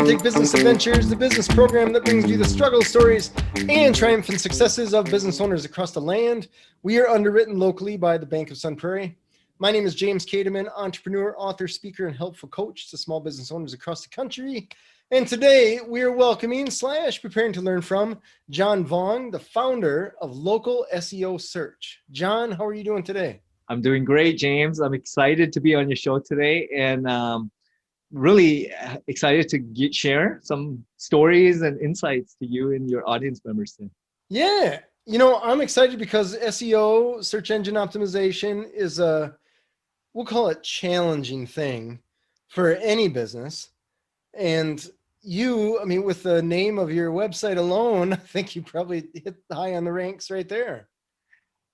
Authentic Business Adventures, the business program that brings you the struggle stories and triumphant successes of business owners across the land. We are underwritten locally by the Bank of Sun Prairie. My name is James Kademan, entrepreneur, author, speaker, and helpful coach to small business owners across the country. And today we are welcoming / preparing to learn from John Vuong, the founder of Local SEO Search. John, how are you doing today? I'm doing great, James. I'm excited to be on your show today, and really excited to share some stories and insights to you and your audience members today. Yeah, I'm excited because SEO, search engine optimization, is we'll call it challenging thing for any business. And with the name of your website alone, I think you probably hit high on the ranks right there.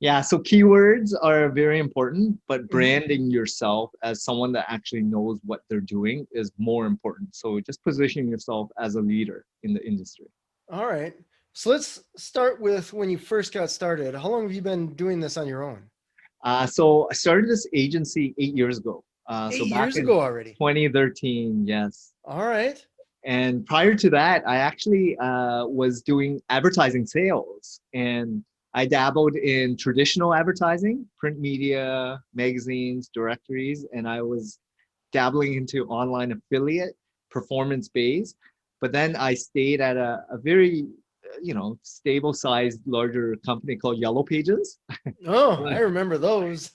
Yeah, so keywords are very important, but branding yourself as someone that actually knows what they're doing is more important. So just positioning yourself as a leader in the industry. All right. So let's start with when you first got started. How long have you been doing this on your own? So I started this agency 8 years ago. 8 years ago already. 2013, yes. All right. And prior to that, I actually was doing advertising sales, and I dabbled in traditional advertising, print media, magazines, directories, and I was dabbling into online affiliate, performance-based. But then I stayed at a very, stable sized, larger company called Yellow Pages. Oh, I remember those.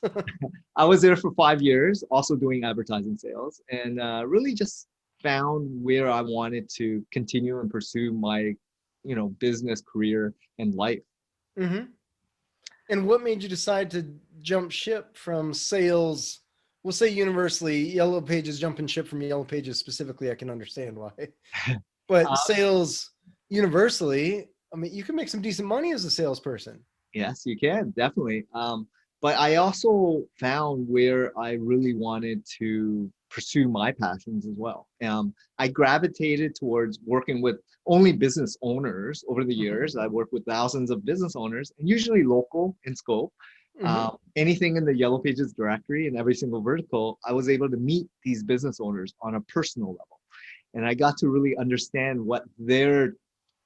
I was there for 5 years, also doing advertising sales, and really just found where I wanted to continue and pursue my, business career and life. Mm-hmm. And what made you decide to jump ship from sales? We'll say universally, Yellow Pages, jumping ship from Yellow Pages specifically, I can understand why. But sales universally, you can make some decent money as a salesperson. Yes, you can, definitely. But I also found where I really wanted to pursue my passions as well. I gravitated towards working with only business owners over the years. I worked with thousands of business owners, and usually local in scope. Anything in the Yellow Pages directory and every single vertical, I was able to meet these business owners on a personal level. And I got to really understand what their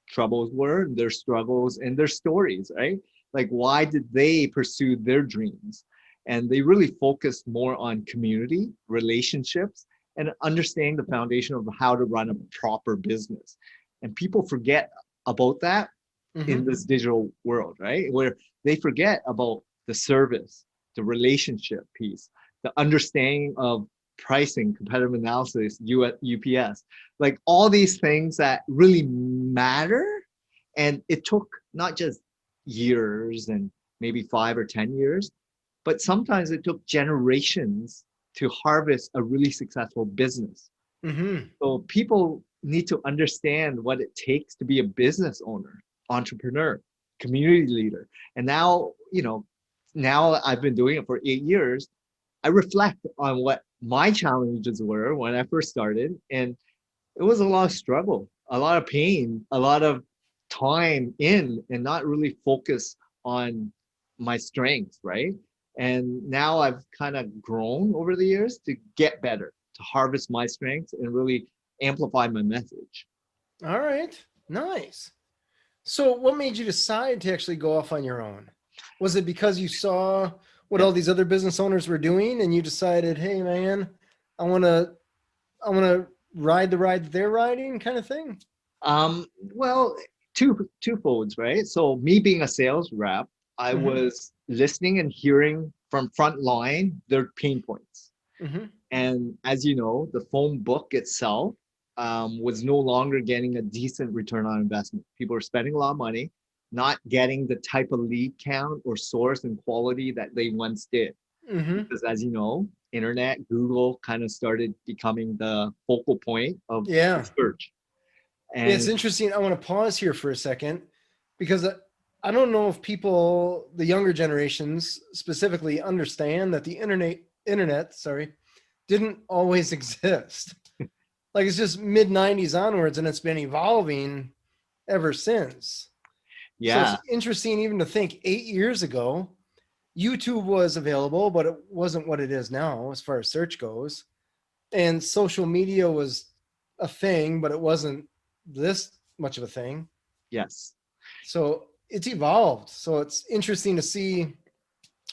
troubles were, their struggles, and their stories, right? Like, why did they pursue their dreams? And they really focused more on community, relationships, and understanding the foundation of how to run a proper business. And people forget about that in this digital world, right? Where they forget about the service, the relationship piece, the understanding of pricing, competitive analysis, UPS, like all these things that really matter. And it took not just years and maybe 5 or 10 years, but sometimes it took generations to harvest a really successful business. So people need to understand what it takes to be a business owner, entrepreneur, community leader. And now, now I've been doing it for 8 years. I reflect on what my challenges were when I first started, and it was a lot of struggle, a lot of pain, a lot of time in, and not really focus on my strengths, right? And now I've kind of grown over the years to get better, to harvest my strengths and really amplify my message. All right, nice. So what made you decide to actually go off on your own? Was it because you saw what all these other business owners were doing and you decided, hey man, I want to ride the ride that they're riding, kind of thing? Well, twofolds, right? So me being a sales rep, I was listening and hearing from frontline their pain points. And as you know, the phone book itself was no longer getting a decent return on investment. People are spending a lot of money, not getting the type of lead count or source and quality that they once did. Because as you know, internet, Google kind of started becoming the focal point of search. And it's interesting. I want to pause here for a second because I don't know if people, the younger generations specifically, understand that the internet, didn't always exist. Like, it's just mid 90s onwards, and it's been evolving ever since. Yeah. So it's interesting even to think 8 years ago, YouTube was available, but it wasn't what it is now as far as search goes. And social media was a thing, but it wasn't this much of a thing. Yes. So it's evolved. So it's interesting to see,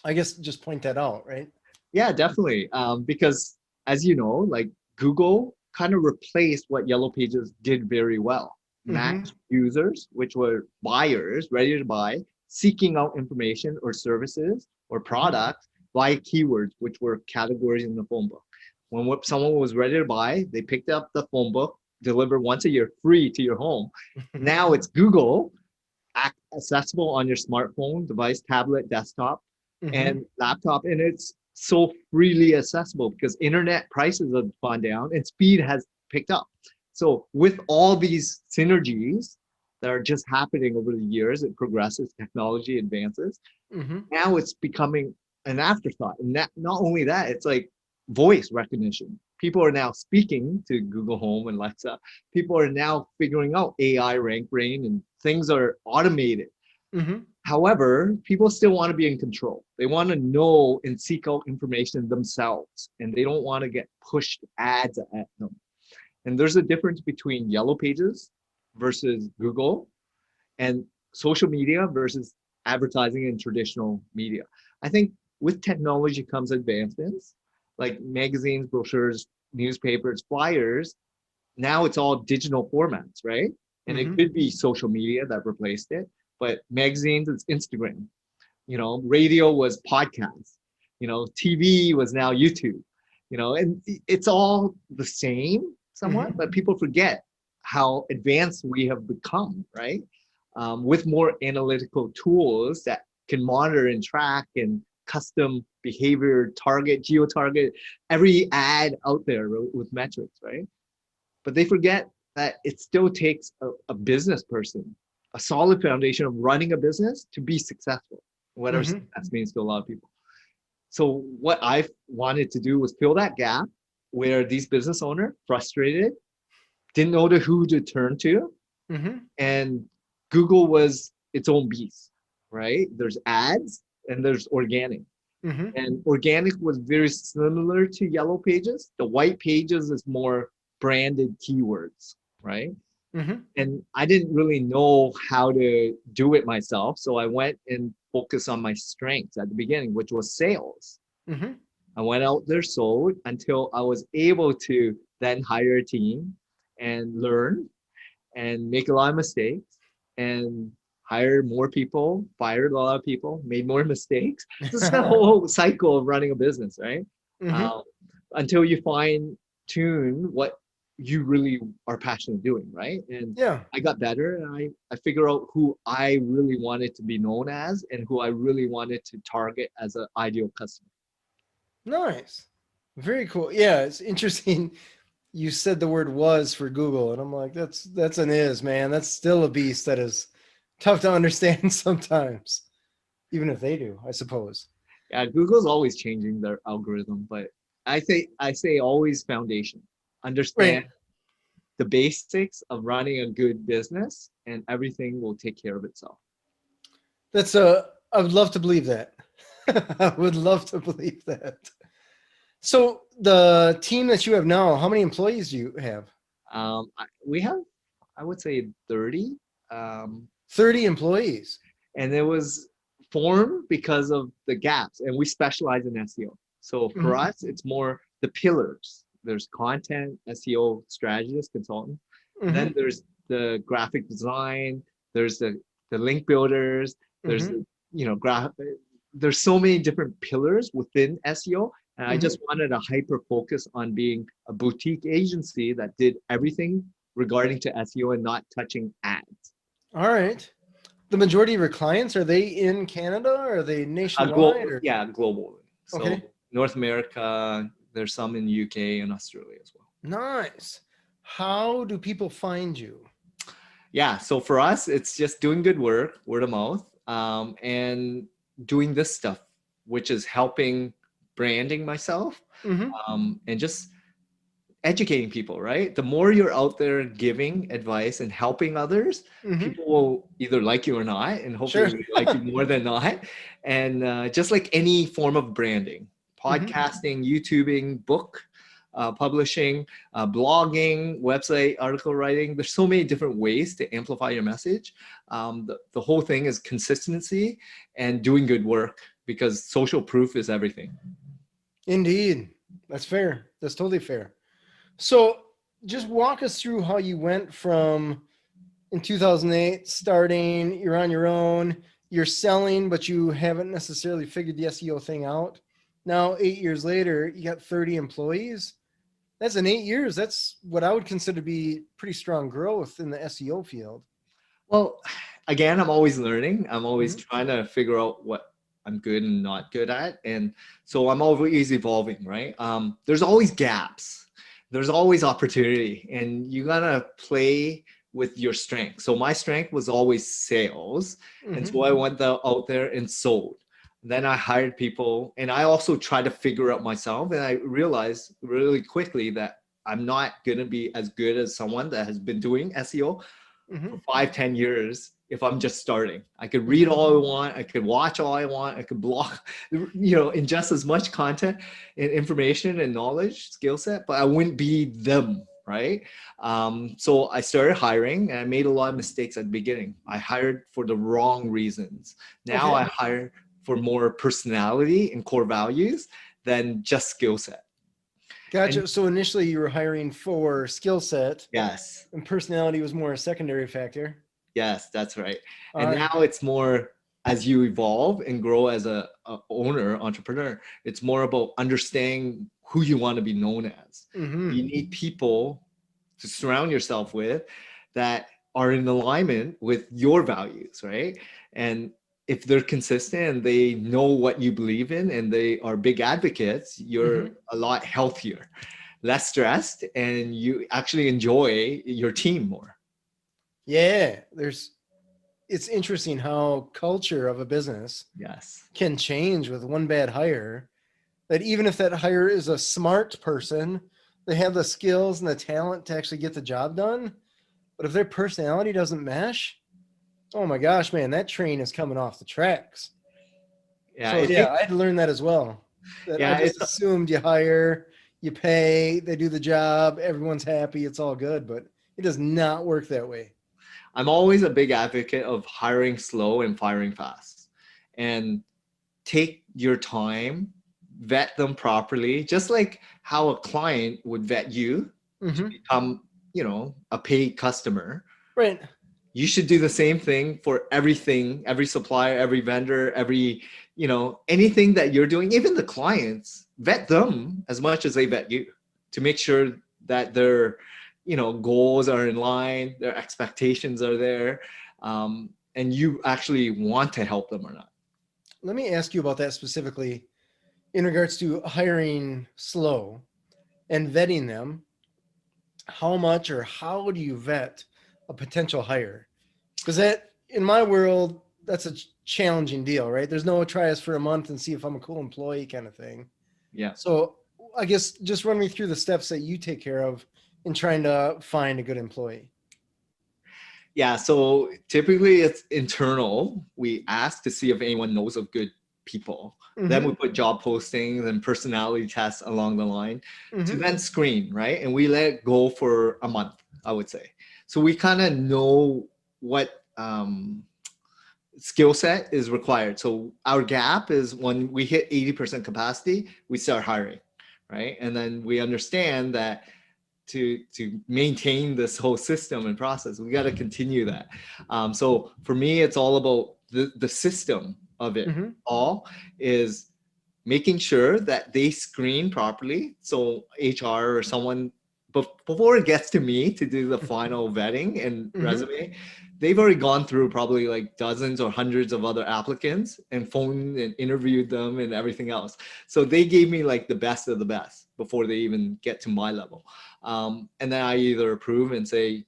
I guess, just point that out, right? Yeah, definitely. Because as you know, like Google kind of replaced what Yellow Pages did very well. Mm-hmm. Match users, which were buyers ready to buy, seeking out information or services or products by keywords, which were categories in the phone book. When someone was ready to buy, they picked up the phone book, delivered once a year free to your home. Now it's Google, accessible on your smartphone, device, tablet, desktop, Mm-hmm. and laptop. And it's so freely accessible because internet prices have gone down and speed has picked up. So with all these synergies that are just happening over the years, it progresses, technology advances. Mm-hmm. Now it's becoming an afterthought. And not only that, it's like voice recognition. People are now speaking to Google Home and Alexa. People are now figuring out AI rank brain and things are automated. Mm-hmm. However, people still want to be in control. They want to know and seek out information themselves, and they don't want to get pushed ads at them. And there's a difference between Yellow Pages versus Google and social media versus advertising and traditional media. I think with technology comes advancements like magazines, brochures, newspapers, flyers. Now it's all digital formats, right? And it Mm-hmm. could be social media that replaced it, but magazines, it's Instagram. Radio was podcasts. TV was now YouTube. And it's all the same somewhat, Mm-hmm. but people forget how advanced we have become, right? With more analytical tools that can monitor and track and custom behavior, target, geo-target every ad out there with metrics, right? But they forget that it still takes a business person, a solid foundation of running a business to be successful, whatever Mm-hmm. success means to a lot of people. So what I wanted to do was fill that gap where these business owners frustrated, didn't know who to turn to, Mm-hmm. and Google was its own beast, right? There's ads and there's organic. Mm-hmm. And organic was very similar to Yellow Pages. The white pages is more branded keywords, right? Mm-hmm. And I didn't really know how to do it myself. So I went and focused on my strengths at the beginning, which was sales. Mm-hmm. I went out there, sold until I was able to then hire a team and learn and make a lot of mistakes and hire more people, fired a lot of people, made more mistakes. So it's that whole cycle of running a business, right? Mm-hmm. Um, until you fine tune what you really are passionate doing, right? And Yeah. I got better and I figure out who I really wanted to be known as and who I really wanted to target as an ideal customer. Nice. Very cool. Yeah, it's interesting. You said the word was for Google, and I'm like, that's an is, man. That's still a beast that is tough to understand sometimes, even if they do, I suppose. Yeah, Google's always changing their algorithm, but I say always foundation. Understand Right. the basics of running a good business and everything will take care of itself. That's a. I would love to believe that. I would love to believe that. So the team that you have now, how many employees do you have? We have, I would say 30, um, 30 employees. and it was formed because of the gaps and we specialize in SEO. So for Mm-hmm. us, it's more the pillars. There's content, SEO strategist, consultant. Then Mm-hmm. there's the graphic design, there's the link builders, there's Mm-hmm. the, there's so many different pillars within SEO. And I Mm-hmm. just wanted to hyper focus on being a boutique agency that did everything regarding to SEO and not touching ads. All right. The majority of your clients, are they in Canada or are they nationwide or Yeah, globally. So okay. North America, there's some in UK and Australia as well. Nice. How do people find you? Yeah, so for us, it's just doing good work, word of mouth, and doing this stuff, which is helping branding myself, Mm-hmm. and just educating people, right? The more you're out there giving advice and helping others, Mm-hmm. people will either like you or not, and hopefully Sure. they like you more than not. And just like any form of branding, Mm-hmm. podcasting, YouTubing, book, publishing, blogging, website article writing. There's so many different ways to amplify your message. The whole thing is consistency and doing good work, because social proof is everything. Indeed. That's fair. That's totally fair. So just walk us through how you went from in 2008 starting, you're on your own, you're selling, but you haven't necessarily figured the SEO thing out. Now, 8 years later, you got 30 employees. That's in 8 years. That's what I would consider to be pretty strong growth in the SEO field. Well, again, I'm always learning. I'm always Mhm. trying to figure out what I'm good and not good at. And so I'm always evolving, right? There's always gaps. There's always opportunity, and you gotta play with your strength. So my strength was always sales. And Mhm. so I went out there and sold. Then I hired people, and I also tried to figure out myself. And I realized really quickly that I'm not gonna be as good as someone that has been doing SEO for Mhm. 5, 10 years if I'm just starting. I could read Mhm. all I want, I could watch all I want, I could blog, ingest as much content and information and knowledge, skill set, but I wouldn't be them, right? So I started hiring, and I made a lot of mistakes at the beginning. I hired for the wrong reasons. Now I Okay. hire for more personality and core values than just skill set. And Gotcha. So initially you were hiring for skill set yes, and personality was more a secondary factor. yes, that's right. All And right. now it's more, as you evolve and grow as a owner, entrepreneur, it's more about understanding who you want to be known as. You Mhm. need people to surround yourself with that are in alignment with your values, right? And if they're consistent and they know what you believe in and they are big advocates, you're Mhm. a lot healthier, less stressed, and you actually enjoy your team more. Yeah, it's interesting how culture of a business Yes. can change with one bad hire. That even if that hire is a smart person, they have the skills and the talent to actually get the job done. But if their personality doesn't mesh, oh my gosh, man, that train is coming off the tracks. Yeah, So it yeah, takes, I had to learn that as well. That I yeah, just assumed you hire, you pay, they do the job, everyone's happy, it's all good, but it does not work that way. I'm always a big advocate of hiring slow and firing fast. And take your time, vet them properly, just like how a client would vet you to Hmm. become, a paid customer. Right. You should do the same thing for everything, every supplier, every vendor, every, anything that you're doing, even the clients, vet them as much as they vet you to make sure that their, goals are in line, their expectations are there, and you actually want to help them or not. Let me ask you about that specifically in regards to hiring slow and vetting them. How much or how do you vet a potential hire? Because that, in my world, that's a challenging deal, right? There's no try us for a month and see if I'm a cool employee kind of thing. Yeah. So I guess just run me through the steps that you take care of in trying to find a good employee. Yeah, so typically it's internal. We ask to see if anyone knows of good people. Then we Mm-hmm. put job postings and personality tests along the line to Mm-hmm. then screen, right? And we let it go for a month, I would say. So we kind of know what skill set is required. So our gap is when we hit 80% capacity, we start hiring, right? And then we understand that to maintain this whole system and process, we got to continue that. So for me, it's all about the system of it. Mm-hmm. All is making sure that they screen properly. So HR or someone, before it gets to me to do the final vetting and Mm-hmm. resume, they've already gone through probably like dozens or hundreds of other applicants and phoned and interviewed them and everything else. So they gave me like the best of the best before they even get to my level. And then I either approve and say,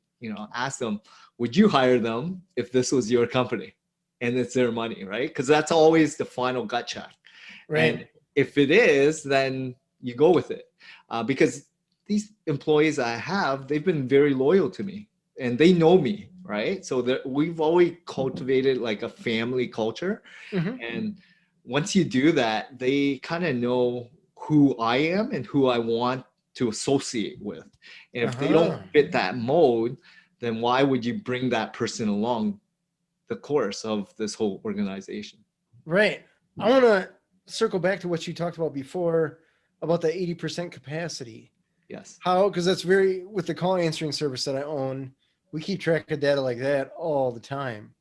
ask them, would you hire them if this was your company and it's their money, right? Because that's always the final gut check. And Right. if it is, then you go with it. Because these employees I have, they've been very loyal to me and they know me, right? So that we've always cultivated like a family culture. Mm-hmm. And once you do that, they kind of know who I am and who I want to associate with. And if they Uh-huh. don't fit that mold, then why would you bring that person along the course of this whole organization? Right. I want to circle back to what you talked about before about the 80% capacity. Yes. How, because that's very, with the call answering service that I own, we keep track of data like that all the time.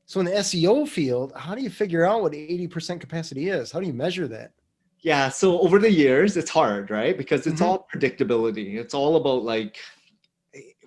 So in the SEO field, how do you figure out what 80% capacity is? How do you measure that? Yeah. So over the years, it's hard, right? Because it's Mhm. all predictability. It's all about like,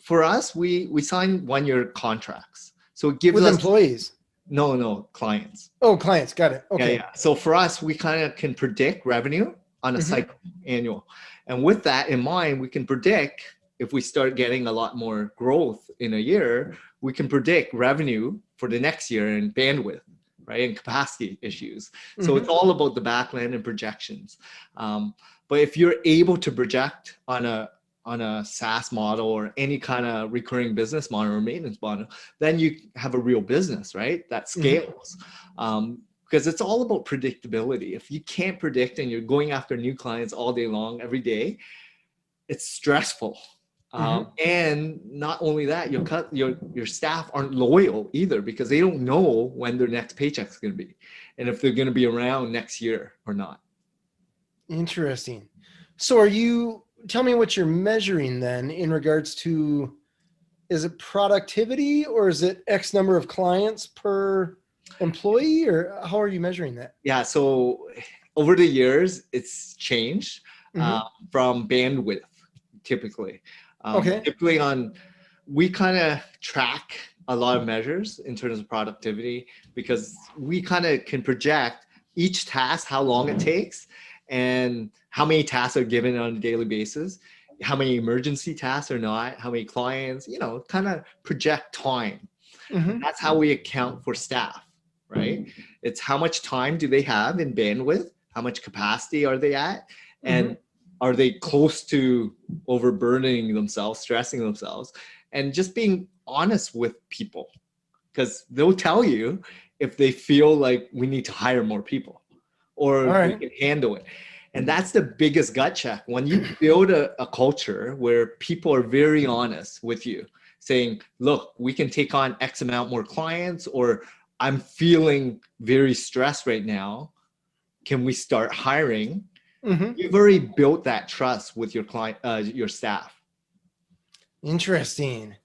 for us, we sign 1-year contracts. So it gives With us, employees? no, clients. Oh, clients. Got it. Yeah, Okay. yeah. So for us, we kind of can predict revenue on a Mhm. cycle, annual. And with that in mind, we can predict if we start getting a lot more growth in a year, we can predict revenue for the next year and bandwidth, right? And capacity issues. So it's Mhm. all about the backend and projections. But if you're able to project on a SaaS model or any kind of recurring business model or maintenance model, then you have a real business, right? That scales. Because it's all about predictability. If you can't predict and you're going after new clients all day long, every day, it's stressful. And not only that, your staff aren't loyal either because they don't know when their next paycheck's going to be and if they're going to be around next year or not. Interesting. So tell me what you're measuring then in regards to, is it productivity or is it X number of clients per employee, or how are you measuring that? Yeah. So over the years, it's changed Mhm. from bandwidth typically. Okay. Typically we kind of track a lot of measures in terms of productivity because we kind of can project each task, how long it takes and how many tasks are given on a daily basis, how many emergency tasks are not, how many clients, kind of project time. And Mhm. that's how we account for staff, right? It's how much time do they have in bandwidth, how much capacity are they at, and are they close to overburdening themselves, stressing themselves, and just being honest with people because they'll tell you if they feel like we need to hire more people or All they right. can handle it. And that's the biggest gut check. When you build a culture where people are very honest with you, saying, look, we can take on X amount more clients, or I'm feeling very stressed right now. Can we start hiring? Mhm. You've already built that trust with your client, your staff. Interesting.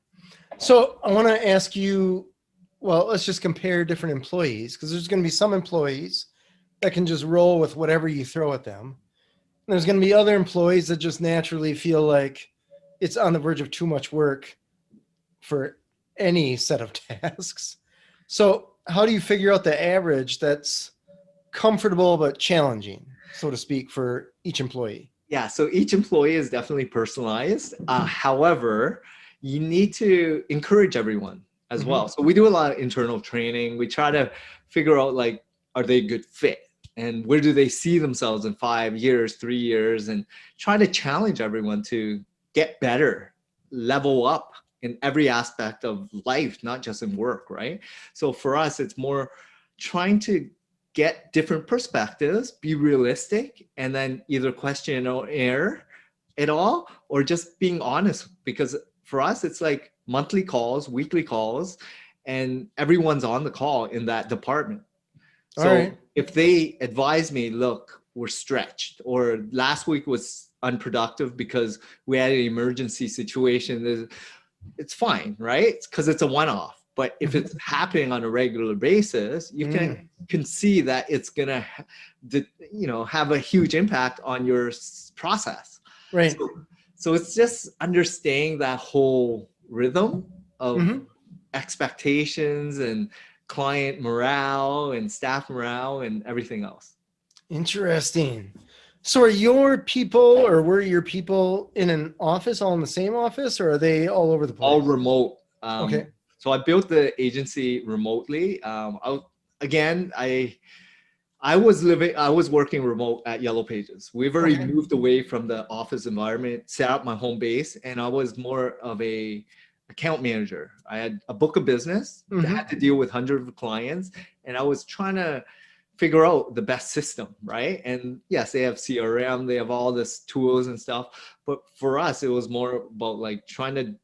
So I want to ask you, well, let's just compare different employees because there's going to be some employees that can just roll with whatever you throw at them. And there's going to be other employees that just naturally feel like it's on the verge of too much work for any set of tasks. So how do you figure out the average that's comfortable but challenging, so to speak, for each employee? Yeah, so each employee is definitely personalized. However, you need to encourage everyone as well. So we do a lot of internal training. We try to figure out like, are they a good fit? And where do they see themselves in 5 years, 3 years? And try to challenge everyone to get better, level up in every aspect of life, not just in work, right? So for us, it's more trying to get different perspectives, be realistic, and then either question or error it all, or just being honest. Because for us, it's like monthly calls, weekly calls, and everyone's on the call in that department. All So right. if they advise me, look, we're stretched, or last week was unproductive because we had an emergency situation, it's fine, right? Because it's a one-off. But if it's happening on a regular basis, you can see that it's gonna, have a huge impact on your process. Right. So it's just understanding that whole rhythm of expectations and client morale and staff morale and everything else. Interesting. So are your people, or were your people in an office, all in the same office, or are they all over the All place? remote. Okay. So I built the agency remotely. I was working remote at Yellow Pages. We've already Okay. moved away from the office environment, set up my home base, and I was more of a account manager. I had a book of business that had to deal with hundreds of clients, and I was trying to figure out the best system, right? And yes, they have CRM, they have all this tools and stuff, but for us, it was more about like trying to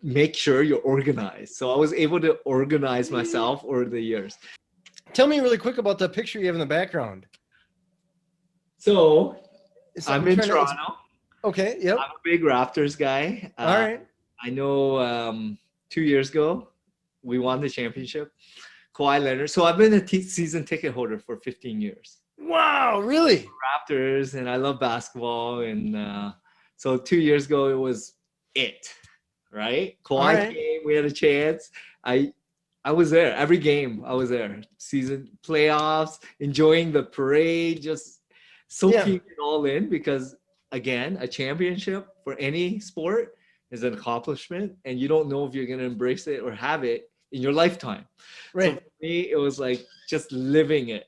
make sure you're organized. So I was able to organize myself over the years. Tell me really quick about the picture you have in the background. So I'm in trying to- Toronto. Okay. Yep. I'm a big Raptors guy. All right. I know 2 years ago we won the championship. Kawhi Leonard. So I've been a season ticket holder for 15 years. Wow, really? Raptors, and I love basketball. And so 2 years ago it was it, right? Kawhi came. We had a chance. I was there every game. I was there. Season playoffs, enjoying the parade, just soaking it all in because again, a championship for any sport is an accomplishment and you don't know if you're going to embrace it or have it in your lifetime. Right. So for me, it was like just living it.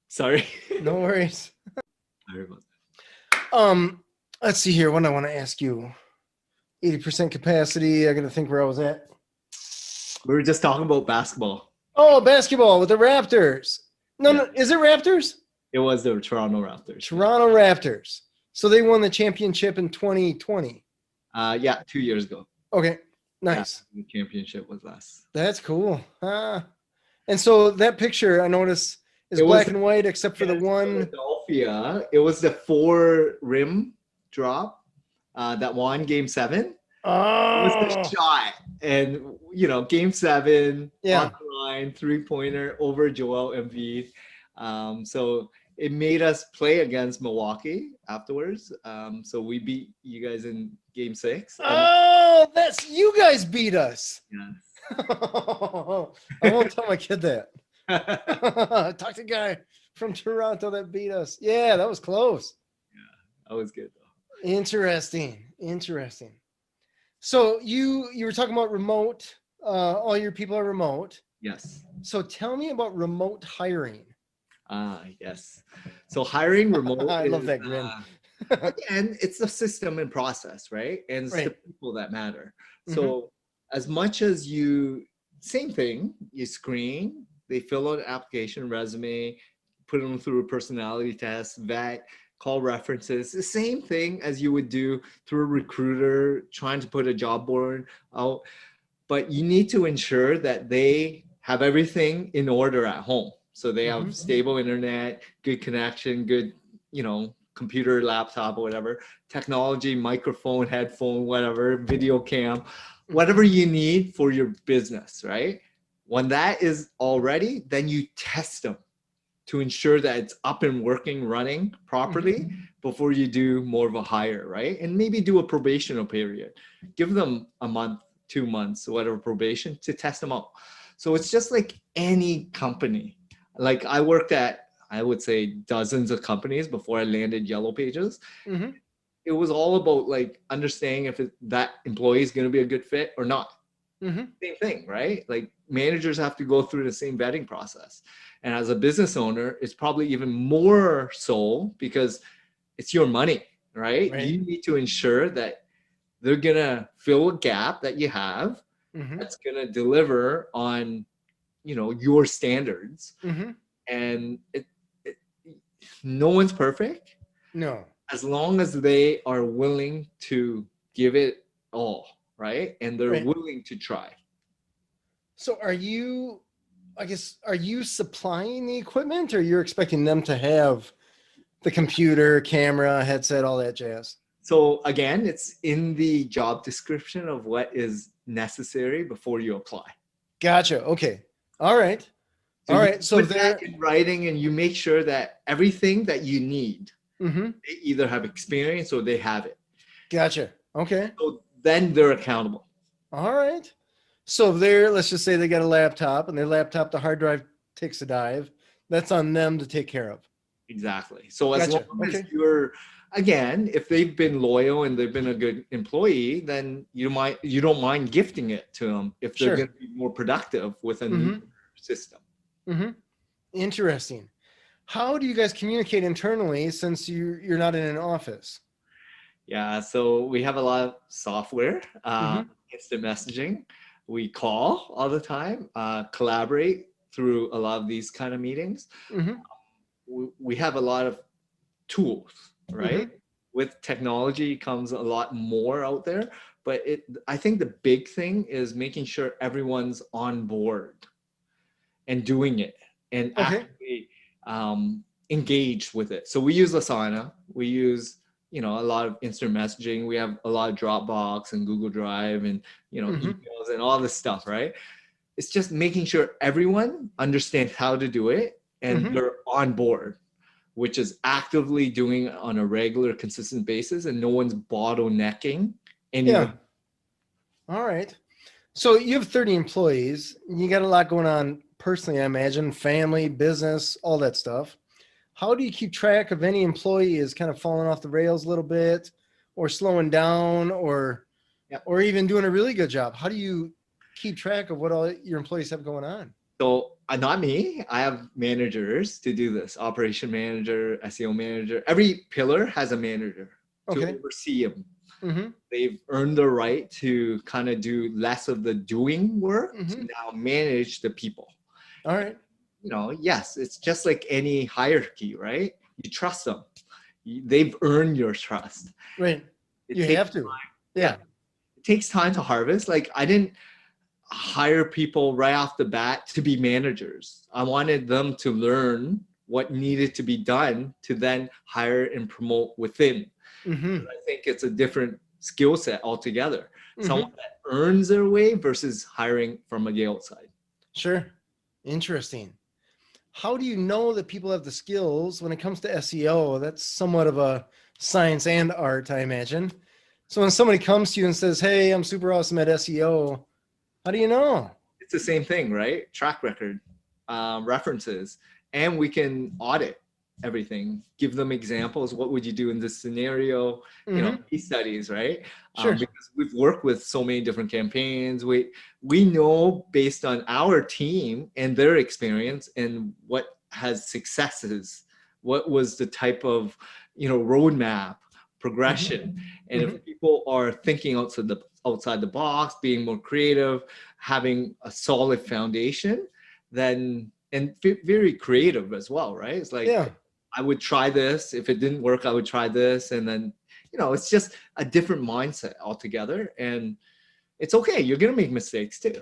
Sorry. No worries. Sorry about that. Let's see here. What I want to ask you. 80% capacity. I got to think where I was at. We were just talking about basketball. Oh, basketball with the Raptors. No, is it Raptors? It was the Toronto Raptors. Toronto Raptors. So they won the championship in 2020. Yeah, 2 years ago. Okay, nice. Yeah, the championship was last. That's cool. And so that picture I noticed is black and white except for the one. Philadelphia. It was the 4 rim drop that won Game 7. Oh, It was the shot, and Game 7 Yeah. on the line, 3-pointer over Joel Embiid. So it made us play against Milwaukee afterwards. So we beat you guys in Game 6. Oh, that's you guys beat us. Yes. I won't tell my kid that. Talk to the guy from Toronto that beat us. Yeah, that was close. That was good though. Interesting. So you were talking about remote. All your people are remote. Yes. So tell me about remote hiring. Yes. So hiring remote. I love that grin. Again, it's the system and process, right? And it's the people that matter. So as much as same thing, you screen, they fill out an application, resume, put them through a personality test, vet, call references, the same thing as you would do through a recruiter trying to put a job board out. But you need to ensure that they have everything in order at home. So they have stable internet, good connection, good, computer, laptop, or whatever, technology, microphone, headphone, whatever, video cam, whatever you need for your business, right? When that is all ready, then you test them to ensure that it's up and working, running properly before you do more of a hire, right? And maybe do a probational period. Give them a month, 2 months, whatever probation to test them out. So it's just like any company. Like I worked at, I would say, dozens of companies before I landed Yellow Pages. It was all about like understanding if that employee is going to be a good fit or not. Same thing, right? Like managers have to go through the same vetting process. And as a business owner, it's probably even more so because it's your money, right? You need to ensure that they're going to fill a gap that you have that's going to deliver on, your standards. And no one's perfect. No. As long as they are willing to give it all, right? And they're willing to try. So are you supplying the equipment or you're expecting them to have the computer, camera, headset, all that jazz? So again, it's in the job description of what is necessary before you apply. Gotcha. Okay. All right. So they're in writing and you make sure that everything that you need, they either have experience or they have it. Gotcha. Okay. So then they're accountable. All right. So let's just say they got a laptop and their laptop, the hard drive takes a dive. That's on them to take care of. Exactly. So as long as you're, again, if they've been loyal and they've been a good employee, then you don't mind gifting it to them if they're going to be more productive with a new system. Interesting. How do you guys communicate internally since you're not in an office? Yeah, so we have a lot of software, instant messaging. We call all the time, collaborate through a lot of these kind of meetings, Mm-hmm. we have a lot of tools, right? Mm-hmm. With technology comes a lot more out there, but I think the big thing is making sure everyone's on board and doing it and Okay. actively engaged with it. So we use Asana, we use a lot of instant messaging, we have a lot of Dropbox and Google Drive and Mm-hmm. emails and all this stuff, right? It's just making sure everyone understands how to do it and Mm-hmm. they're on board, which is actively doing it on a regular, consistent basis, and no one's bottlenecking anyone. Yeah. All right. So you have 30 employees. You got a lot going on personally, I imagine, family, business, all that stuff. How do you keep track of any employee is kind of falling off the rails a little bit or slowing down Yep. or even doing a really good job? How do you keep track of what all your employees have going on? So not me. I have managers to do this. Operation manager, SEO manager. Every pillar has a manager to Okay. oversee them. Mm-hmm. They've earned the right to kind of do less of the doing work to Mm-hmm. now manage the people. All right. Yes, it's just like any hierarchy, right? You trust them. They've earned your trust. Right. It You takes have to. yeah, Yeah. it takes time to harvest. Like I didn't hire people right off the bat to be managers. I wanted them to learn what needed to be done to then hire and promote within. Mm-hmm. I think it's a different skill set altogether. Mm-hmm. Someone that earns their way versus hiring from the outside. Sure. Interesting. How do you know that people have the skills when it comes to SEO? That's somewhat of a science and art, I imagine. So when somebody comes to you and says, "Hey, I'm super awesome at SEO," how do you know? It's the same thing, right? Track record, references, and we can audit everything. Give them examples. What would you do in this scenario? Mm-hmm. Case studies, right? Sure. Because we've worked with so many different campaigns. We know based on our team and their experience and what has successes, what was the type of roadmap progression, and Mm-hmm. if people are thinking outside the box, being more creative, having a solid foundation, then and very creative as well, right? It's like Yeah. I would try this. If it didn't work, I would try this, and then it's just a different mindset altogether. And it's okay. You're gonna make mistakes too.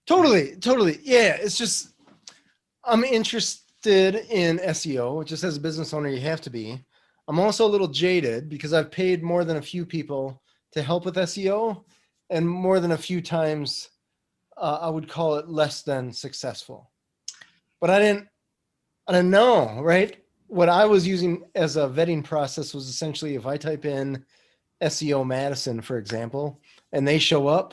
Totally. Totally. Yeah. It's just I'm interested in SEO. Just as a business owner, you have to be. I'm also a little jaded because I've paid more than a few people to help with SEO, and more than a few times I would call it less than successful. But I didn't know, right? What I was using as a vetting process was essentially if I type in SEO Madison, for example, and they show up,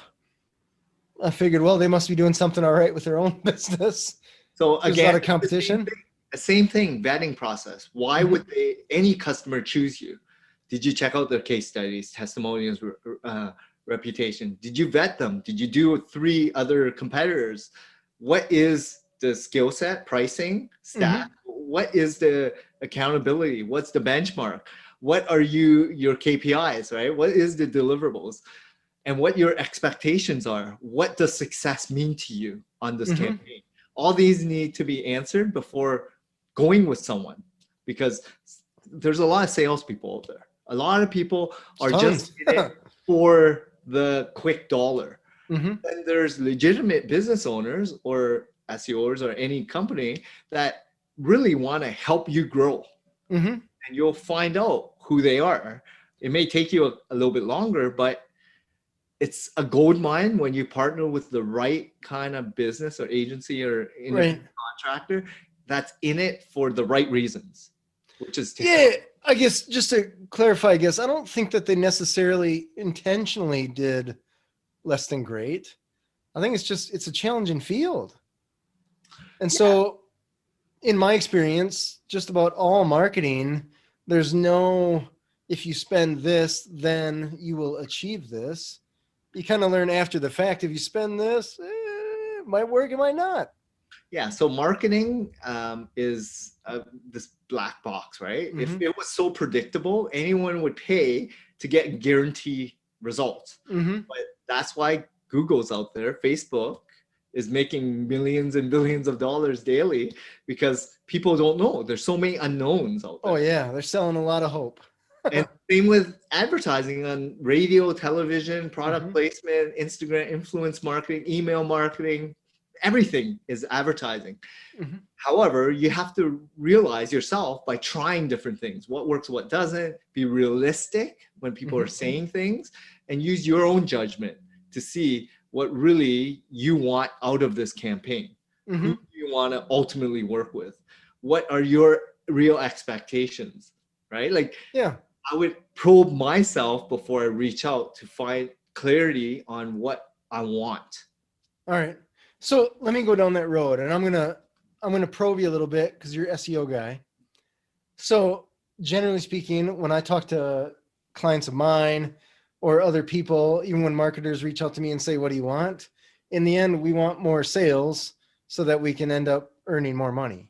I figured, well, they must be doing something all right with their own business. So There's a lot again, of competition. the same thing, vetting process. Why would any customer choose you? Did you check out their case studies, testimonials, reputation? Did you vet them? Did you do 3 other competitors? What is the skill set, pricing, staff? What is the accountability? What's the benchmark? What are your KPIs, right? What is the deliverables? And what your expectations are? What does success mean to you on this campaign? All these need to be answered before going with someone, because there's a lot of salespeople out there. A lot of people are just in it for the quick dollar. And there's legitimate business owners or SEOs or any company that really want to help you grow. And you'll find out who they are. It may take you a little bit longer, but it's a gold mine when you partner with the right kind of business or agency or contractor that's in it for the right reasons, which is I guess just to clarify, I don't think that they necessarily intentionally did less than great. I think it's a challenging field. And so in my experience, just about all marketing, there's no, if you spend this, then you will achieve this. You kind of learn after the fact. If you spend this, it might work, it might not. Yeah. So marketing is this black box, right? If it was so predictable, anyone would pay to get guaranteed results. But that's why Google's out there, Facebook, is making millions and billions of dollars daily because people don't know. There's so many unknowns out there. Oh yeah, they're selling a lot of hope. And same with advertising on radio, television, product Mhm. placement, Instagram, influence marketing, email marketing, everything is advertising. Mhm. However, you have to realize yourself by trying different things, what works, what doesn't, be realistic when people are saying things, and use your own judgment to see what really you want out of this campaign. Who do you want to ultimately work with? What are your real expectations, right? Like, Yeah. I would probe myself before I reach out to find clarity on what I want. All right. So let me go down that road, and I'm gonna probe you a little bit because you're SEO guy. So generally speaking, when I talk to clients of mine or other people, even when marketers reach out to me and say, "What do you want?" In the end, we want more sales so that we can end up earning more money,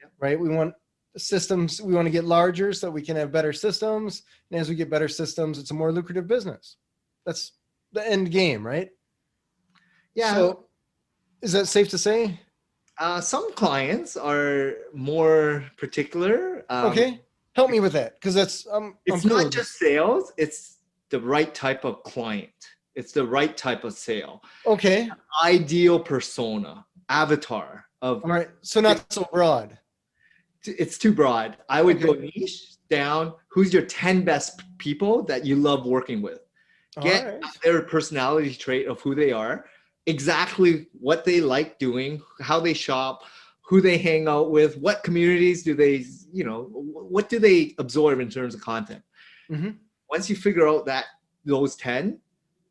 Yep. right? We want systems. We want to get larger so that we can have better systems, and as we get better systems, it's a more lucrative business. That's the end game, right? Yeah. So is that safe to say? Some clients are more particular. Okay. Help me with that because that's I'm It's cool not with just this. sales, it's the right type of client. It's the right type of sale. Okay. Ideal persona, avatar of, All right. So not so broad. it's too broad. I would go Okay. niche down. Who's your 10 best people that you love working with? All Get right. their personality trait of who they are, exactly what they like doing, how they shop, who they hang out with, what communities do they, what do they absorb in terms of content. Mm-hmm. Once you figure out that those 10,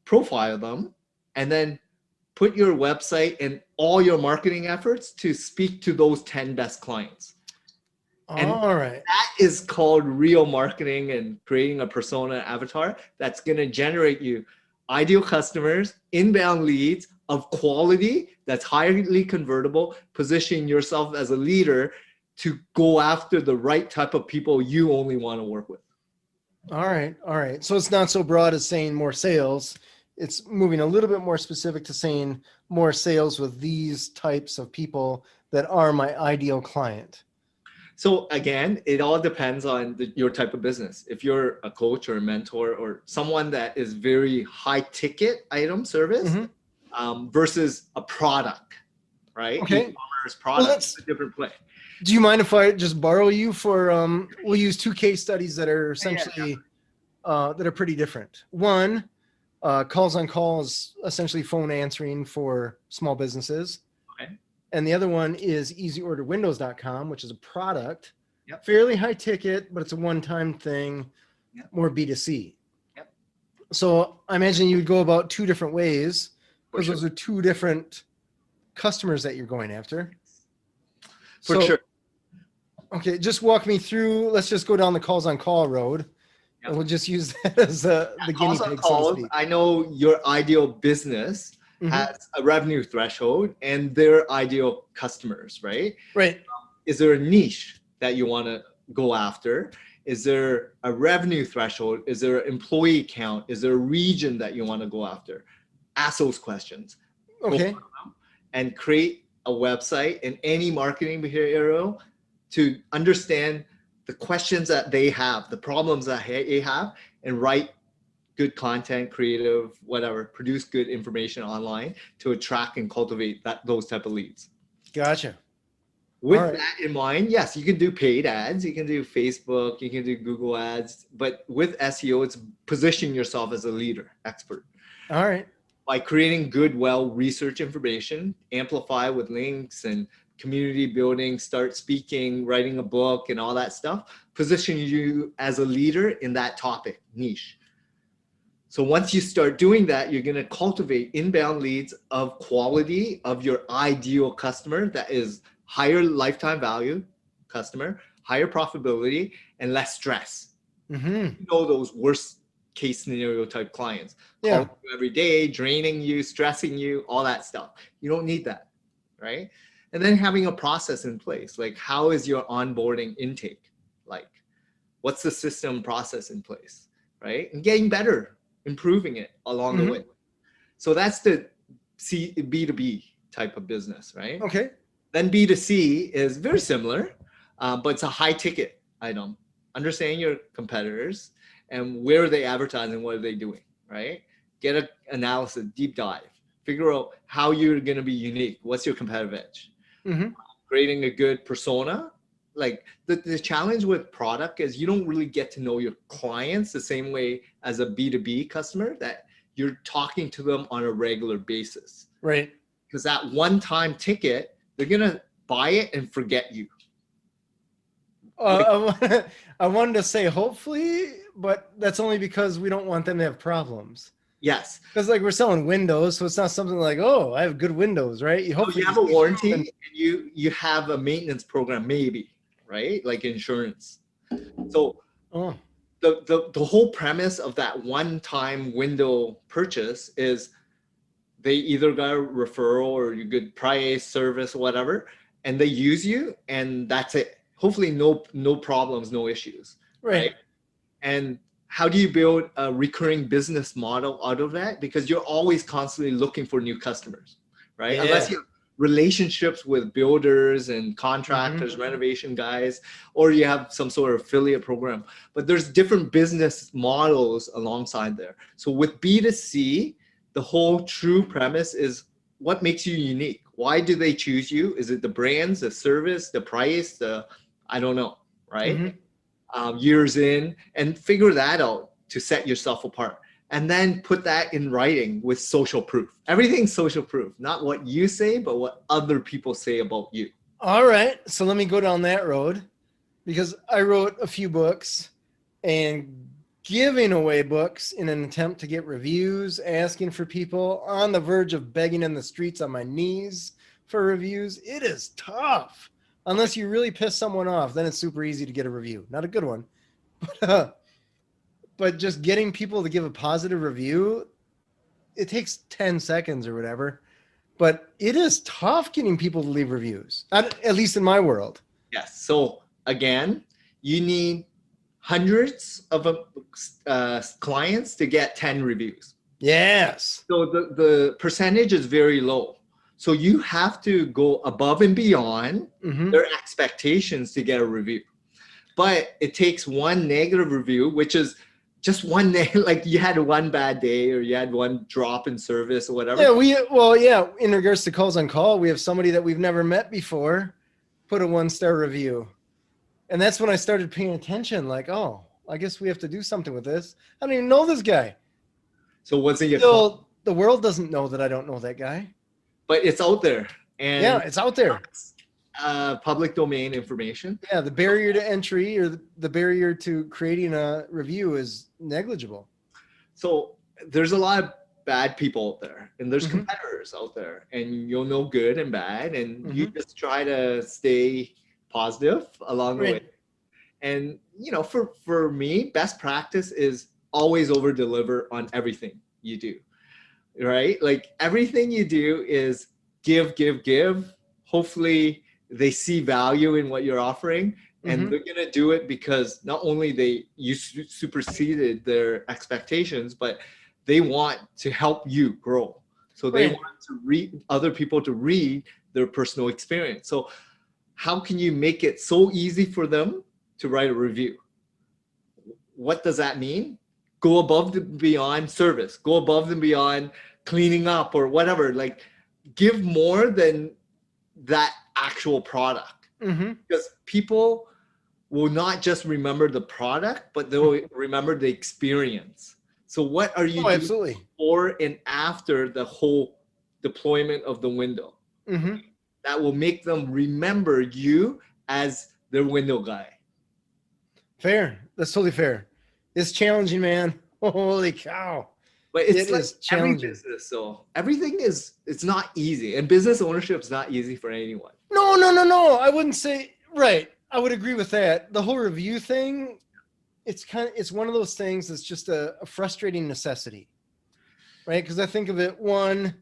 profile them, and then put your website and all your marketing efforts to speak to those 10 best clients. And All right. that is called real marketing and creating a persona avatar that's going to generate you ideal customers, inbound leads of quality that's highly convertible, position yourself as a leader to go after the right type of people you only want to work with. All right. All right. So it's not so broad as saying more sales. It's moving a little bit more specific to saying more sales with these types of people that are my ideal client. So again, it all depends on your type of business. If you're a coach or a mentor or someone that is very high ticket item service versus a product, right? Okay. E-commerce Well, product is a different play. do you mind if I just borrow you for, we'll use two case studies that are essentially, that are pretty different. One, calls on call is essentially phone answering for small businesses. Okay. And the other one is easyorderwindows.com, which is a product, Yep. fairly high ticket, but it's a one-time thing, Yep. more B2C. Yep. So I imagine you would go about two different ways because For those are two different customers that you're going after. For sure. Okay, just walk me through. Let's just go down the calls on call road. Yep. And we'll just use that as the guinea pig, so to speak. I know your ideal business has a revenue threshold and their ideal customers, right? Right. Is there a niche that you want to go after? Is there a revenue threshold? Is there an employee count? Is there a region that you want to go after? Ask those questions. Okay. And create a website and any marketing behavioral to understand the questions that they have, the problems that they have, and write good content, creative, whatever, produce good information online to attract and cultivate those type of leads. Gotcha. With that in mind, yes, you can do paid ads, you can do Facebook, you can do Google ads, but with SEO, it's position yourself as a leader, expert. All right. By creating good, well-researched information, amplify with links and community building, start speaking, writing a book and all that stuff, position you as a leader in that topic niche. So once you start doing that, you're going to cultivate inbound leads of quality of your ideal customer that is higher lifetime value customer, higher profitability, and less stress. You know those worst case scenario type clients. Calling you every day, draining you, stressing you, all that stuff. You don't need that, right? And then having a process in place, like how is your onboarding intake? Like what's the system process in place, right? And getting better, improving it along the way. So that's the B2B type of business, right? Okay. Then B2C is very similar, but it's a high ticket item. Understand your competitors and where are they advertising, what are they doing, right? Get an analysis, deep dive, figure out how you're going to be unique. What's your competitive edge? Mm-hmm. Creating a good persona. Like the challenge with product is you don't really get to know your clients the same way as a B2B customer, that you're talking to them on a regular basis. Right. Because that one-time ticket, they're going to buy it and forget you. I wanted to say hopefully, but that's only because we don't want them to have problems. Yes. Because like we're selling windows, so it's not something like, oh, I have good windows, right? You So hopefully you have a warranty and you have a maintenance program, maybe, right? Like insurance. So oh, the whole premise of that one-time window purchase is they either got a referral or you good price, service, whatever, and they use you, and that's it. Hopefully no problems, no issues, right. And how do you build a recurring business model out of that? Because you're always constantly looking for new customers, right? Yeah. Unless you have relationships with builders and contractors, renovation guys, or you have some sort of affiliate program. But there's different business models alongside there. So with B2C, the whole true premise is what makes you unique? Why do they choose you? Is it the brands, the service, the price, I don't know, right? Years in, and figure that out to set yourself apart. And then put that in writing with social proof. Everything's social proof, not what you say, but what other people say about you. All right. So let me go down that road, because I wrote a few books and giving away books in an attempt to get reviews, asking for people, on the verge of begging in the streets on my knees for reviews. It is tough. Unless you really piss someone off, then it's super easy to get a review. Not a good one, but just getting people to give a positive review, it takes 10 seconds or whatever. But it is tough getting people to leave reviews, at least in my world. Yes. So again, you need hundreds of clients to get 10 reviews. Yes. So the percentage is very low. So you have to go above and beyond their expectations to get a review. But it takes one negative review, which is just one like you had one bad day or you had one drop in service or whatever. Yeah, in regards to calls on call, we have somebody that we've never met before put a 1-star review. And that's when I started paying attention, like, oh, I guess we have to do something with this. I don't even know this guy. So what's it? Still, the world doesn't know that I don't know that guy. But it's out there. And yeah, it's out there. Public domain information. Yeah, the barrier to entry or the barrier to creating a review is negligible. So there's a lot of bad people out there, and there's competitors out there, and you'll know good and bad, and you just try to stay positive along the way. And for me, best practice is always over deliver on everything you do, right? Like everything you do is give. Hopefully they see value in what you're offering, and they're going to do it because not only you superseded their expectations, but they want to help you grow. So they want to read other people to read their personal experience. So how can you make it so easy for them to write a review? What does that mean? Go above and beyond service, go above and beyond cleaning up or whatever. Like give more than that actual product, because people will not just remember the product, but they'll remember the experience. So what are you doing before and after the whole deployment of the window? That will make them remember you as their window guy. Fair. That's totally fair. It's challenging, man. Holy cow. But it's like every business, so everything it's not easy, and business ownership is not easy for anyone. No. I wouldn't say, right. I would agree with that. The whole review thing, it's one of those things that's just a frustrating necessity, right? Because I think of it, one,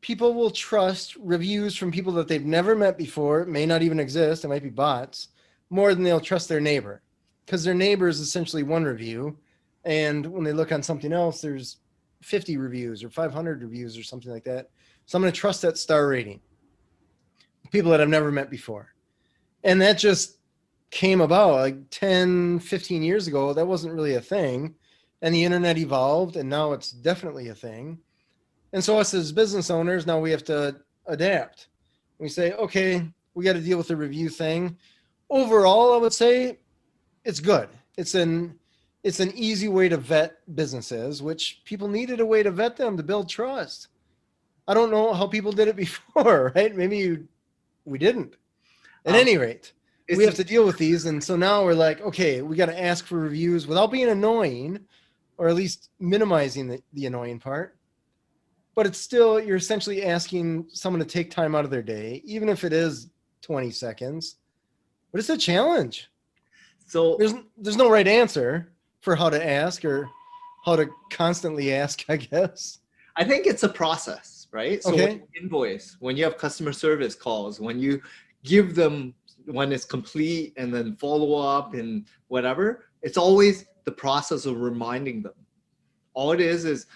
people will trust reviews from people that they've never met before, it may not even exist, it might be bots, more than they'll trust their neighbor. Because their neighbor is essentially one review, and when they look on something else, there's 50 reviews or 500 reviews or something like that. So I'm going to trust that star rating. people that I've never met before. And that just came about like 10, 15 years ago. That wasn't really a thing. And the internet evolved, and now it's definitely a thing. And so us as business owners, now we have to adapt. We say, okay, we got to deal with the review thing. Overall, I would say it's good. It's an easy way to vet businesses, which people needed a way to vet them to build trust. I don't know how people did it before, right? Maybe we didn't. At any rate, we have to deal with these. And so now we're like, okay, we got to ask for reviews without being annoying, or at least minimizing the annoying part. But it's still, you're essentially asking someone to take time out of their day, even if it is 20 seconds. But it's a challenge. So there's no right answer for how to ask or how to constantly ask, I guess. I think it's a process, right? So Okay. when you invoice, when you have customer service calls, when you give them when it's complete and then follow up and whatever, it's always the process of reminding them. All it is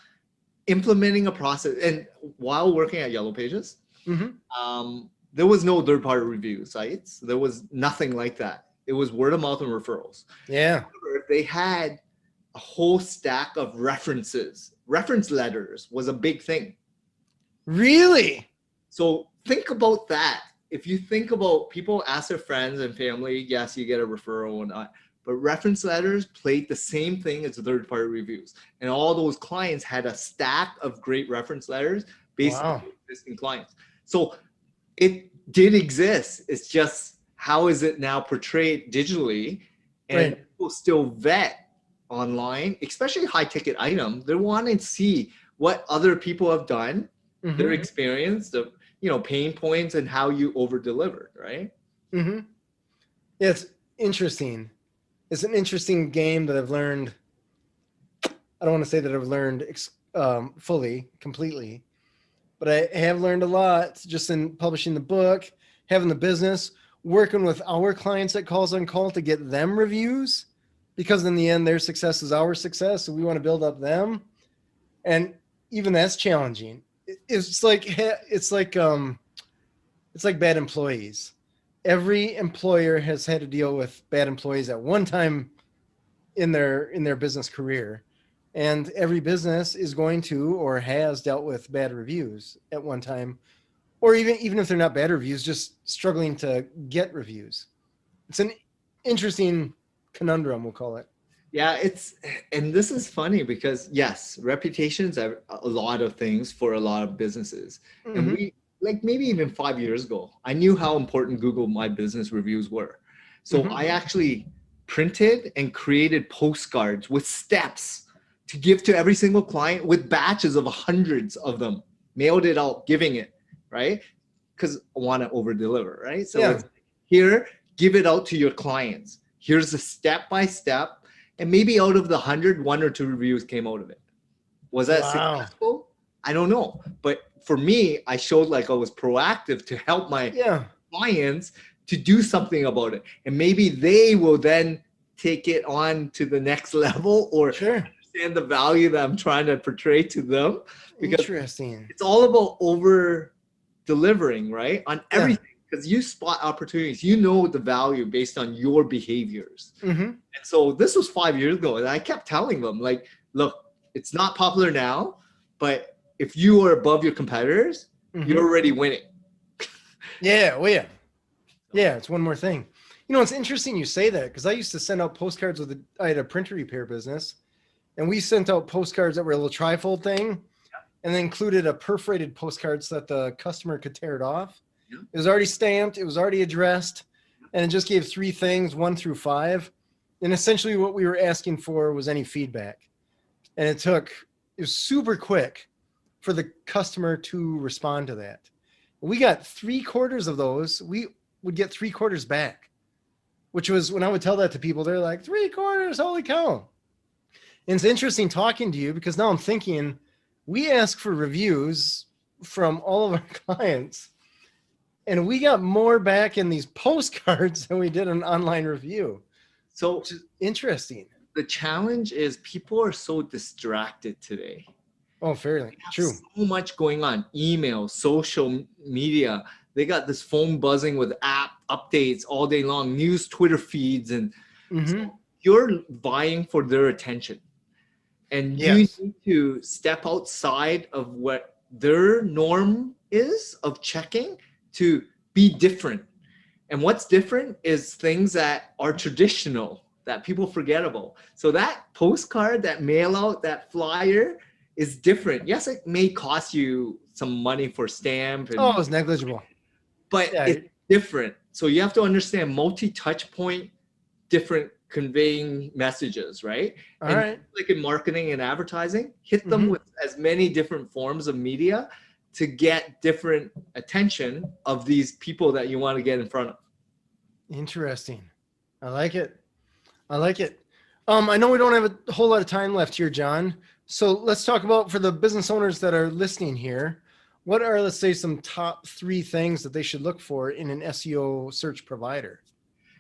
implementing a process. And while working at Yellow Pages, there was no third-party review sites. There was nothing like that. It was word of mouth and referrals. Yeah. However, they had a whole stack of references. Reference letters was a big thing. Really? So think about that. If you think about people ask their friends and family, yes, you get a referral and not. But reference letters played the same thing as the third-party reviews. And all those clients had a stack of great reference letters based on existing clients. So it did exist. It's just, how is it now portrayed digitally? And people still vet online, especially high-ticket items. They want to see what other people have done, their experience, the pain points, and how you over-delivered, right? Yeah, it's interesting. It's an interesting game that I've learned. I don't want to say that I've learned fully, completely, but I have learned a lot just in publishing the book, having the business, working with our clients at Calls on Call to get them reviews, because in the end, their success is our success. So we want to build up them. And even that's challenging. It's like bad employees. Every employer has had to deal with bad employees at one time in their business career. And every business is going to or has dealt with bad reviews at one time, or even if they're not bad reviews, just struggling to get reviews. It's an interesting conundrum, we'll call it. Yeah, and this is funny because yes, reputations are a lot of things for a lot of businesses. And we, like maybe even 5 years ago, I knew how important Google My Business reviews were. So I actually printed and created postcards with steps to give to every single client with batches of hundreds of them, mailed it out, giving it, right? Because I want to over deliver, right? So it's here, give it out to your clients. Here's the step-by-step. And maybe out of the 100, 1 or 2 reviews came out of it. Was that successful? I don't know. But for me, I showed like I was proactive to help my clients to do something about it. And maybe they will then take it on to the next level or understand the value that I'm trying to portray to them. Because it's all about over delivering, right? On everything. Because you spot opportunities, you know the value based on your behaviors. And so this was 5 years ago, and I kept telling them, like, look, it's not popular now, but if you are above your competitors, you're already winning. Yeah, it's one more thing. It's interesting you say that, because I used to send out postcards I had a printer repair business, and we sent out postcards that were a little trifold thing, and then included a perforated postcard so that the customer could tear it off. It was already stamped, it was already addressed, and it just gave 3 things, 1 through 5. And essentially what we were asking for was any feedback. And it was super quick for the customer to respond to that. We got 3/4 of those. We would get 3/4 back, which was, when I would tell that to people, they're like, 3/4, holy cow. And it's interesting talking to you, because now I'm thinking, we ask for reviews from all of our clients, and we got more back in these postcards than we did an online review. So which is interesting. The challenge is people are so distracted today. Oh, fairly true. So much going on, email, social media, They got this phone buzzing with app updates all day long, news, Twitter feeds, and so you're vying for their attention. And you Yes. need to step outside of what their norm is of checking to be different. And what's different is things that are traditional that people forget about. So that postcard, that mail out, that flyer is different. Yes, it may cost you some money for stamp, Oh, and it's negligible. but Yeah. it's different. So you have to understand multi-touch point, different conveying messages, right? All And right. like in marketing and advertising, hit them with as many different forms of media to get different attention of these people that you want to get in front of. Interesting. I like it. I like it. I know we don't have a whole lot of time left here, John. So let's talk about, for the business owners that are listening here, what are, let's say, some top 3 things that they should look for in an SEO search provider?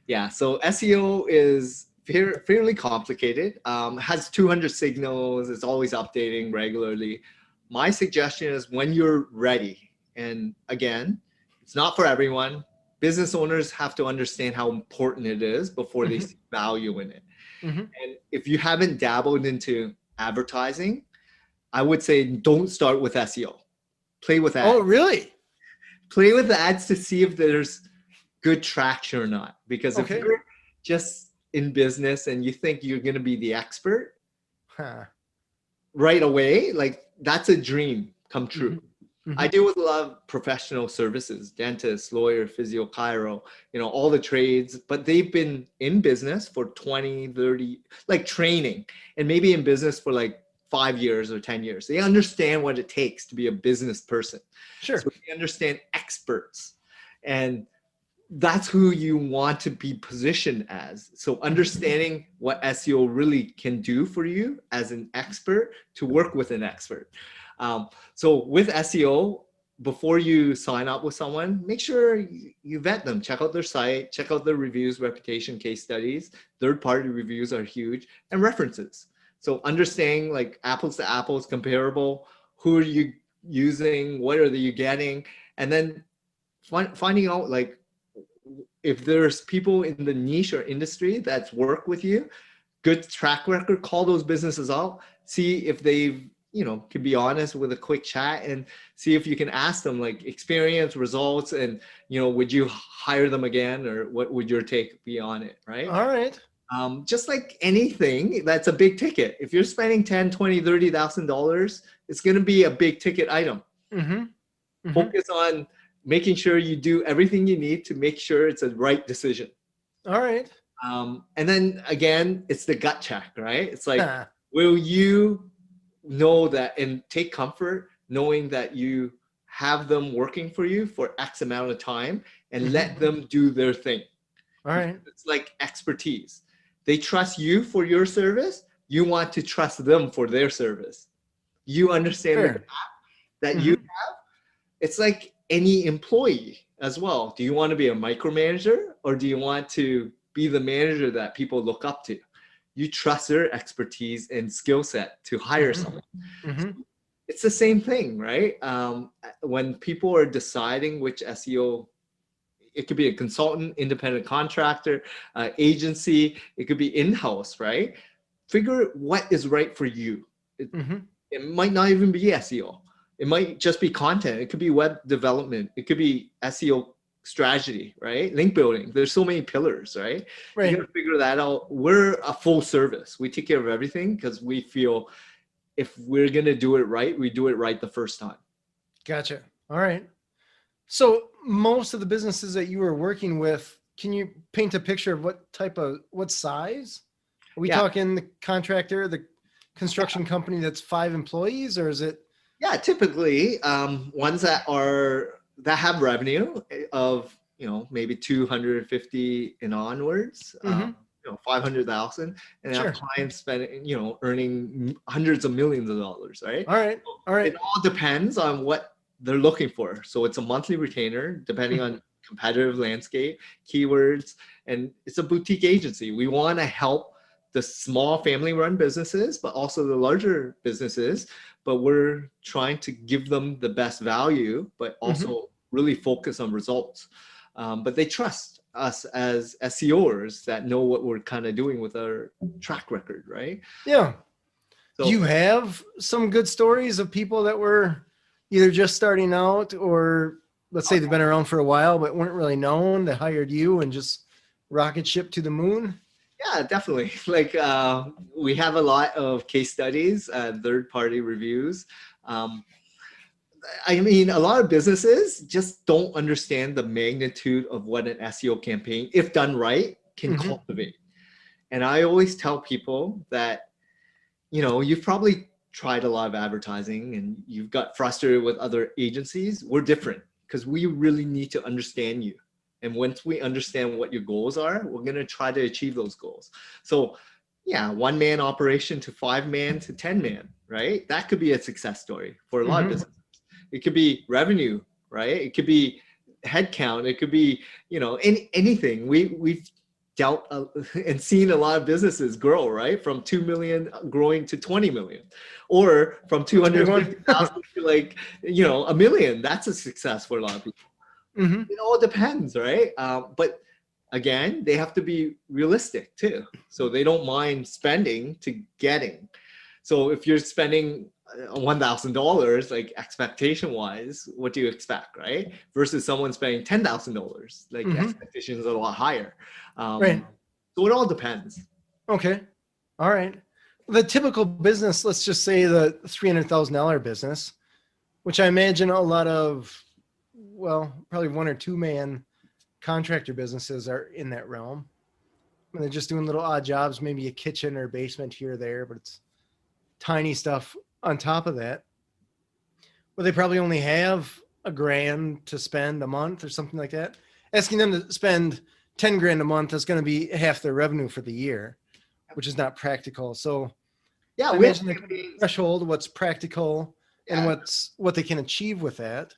Yeah, so SEO is fairly complicated, has 200 signals, it's always updating regularly. My suggestion is when you're ready, and again, it's not for everyone. Business owners have to understand how important it is before they see value in it. And if you haven't dabbled into advertising, I would say don't start with SEO. Play with ads. Oh, really? Play with the ads to see if there's good traction or not. Because if Okay. you're just in business and you think you're going to be the expert Huh. right away, like that's a dream come true. I deal with a lot of professional services, dentists, lawyer, physio, chiro, all the trades, but they've been in business for 20, 30, like training, and maybe in business for like 5 years or 10 years. They understand what it takes to be a business person. Sure. So they understand experts, and that's who you want to be positioned as. So understanding what SEO really can do for you as an expert to work with an expert. So with SEO, before you sign up with someone, make sure you vet them, check out their site, check out their reviews, reputation, case studies. Third-party reviews are huge, and references. So understanding like apples to apples, comparable, who are you using, what are you getting, and then finding out like if there's people in the niche or industry that's work with you, good track record, call those businesses out, see if they've, can be honest with a quick chat, and see if you can ask them like experience, results, and, would you hire them again, or what would your take be on it, right? All right. Just like anything that's a big ticket, if you're spending 10, 20, $30,000, it's going to be a big ticket item. Focus on making sure you do everything you need to make sure it's a right decision. All right. And then again, it's the gut check, right? It's like, will you know that and take comfort knowing that you have them working for you for X amount of time and let them do their thing. All right. It's like expertise. They trust you for your service. You want to trust them for their service. You understand the gap that you have. It's like any employee as well. Do you want to be a micromanager, or do you want to be the manager that people look up to? You trust their expertise and skill set to hire someone. It's the same thing, right? When people are deciding which SEO, it could be a consultant, independent contractor, agency, it could be in-house, right? Figure what is right for you. It might not even be SEO. It might just be content. It could be web development. It could be SEO strategy, right? Link building. There's so many pillars, right? You got to figure that out. We're a full service. We take care of everything because we feel if we're going to do it right, we do it right the first time. Gotcha. All right. So most of the businesses that you were working with, can you paint a picture of what size? Are we talking the contractor, the construction company that's 5 employees, or is it? Yeah, typically ones that have revenue of maybe 250 and onwards, 500,000, and have clients spending earning hundreds of millions of dollars, right? All right, all right. It all depends on what they're looking for. So it's a monthly retainer depending on competitive landscape, keywords, and it's a boutique agency. We want to help the small family-run businesses, but also the larger businesses. But we're trying to give them the best value, but also really focus on results. But they trust us as SEOers that know what we're kind of doing with our track record, right? Yeah. Do So you have some good stories of people that were either just starting out or let's say they've been around for a while but weren't really known, that hired you and just rocket ship to the moon? yeah, definitely. Like we have a lot of case studies, third-party reviews. Um, I mean, a lot of businesses just don't understand the magnitude of what an SEO campaign, if done right, can cultivate. And I always tell people that, you know, you've probably tried a lot of advertising and you've got frustrated with other agencies. We're different because we really need to understand you. And once we understand what your goals are, we're going to try to achieve those goals. So yeah, 1-man operation to 5-man to 10-man, right? That could be a success story for a lot of businesses. It could be revenue, right? It could be headcount. It could be, you know, anything. We've dealt and seen a lot of businesses grow, right? From 2 million growing to 20 million, or from 250,000 to like, you know, 1 million. That's a success for a lot of people. It all depends, right? But again, they have to be realistic too. So they don't mind spending to getting. So if you're spending $1,000, like expectation wise, what do you expect, right? Versus someone spending $10,000, like expectations are a lot higher. Right. So it all depends. Okay. All right. The typical business, let's just say the $300,000 business, which I imagine a lot of, well, probably 1 or 2-man contractor businesses are in that realm. And they're just doing little odd jobs, maybe a kitchen or basement here or there, but it's tiny stuff on top of that. Well, they probably only have $1,000 to spend a month or something like that. Asking them to spend 10 grand a month is going to be half their revenue for the year, which is not practical. So yeah, I imagine the threshold, what's practical and what they can achieve with that.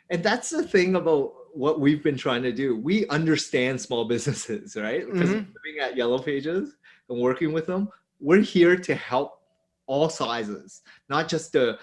And that's the thing about what we've been trying to do. We understand small businesses, right? Because living at Yellow Pages and working with them, we're here to help all sizes, not just the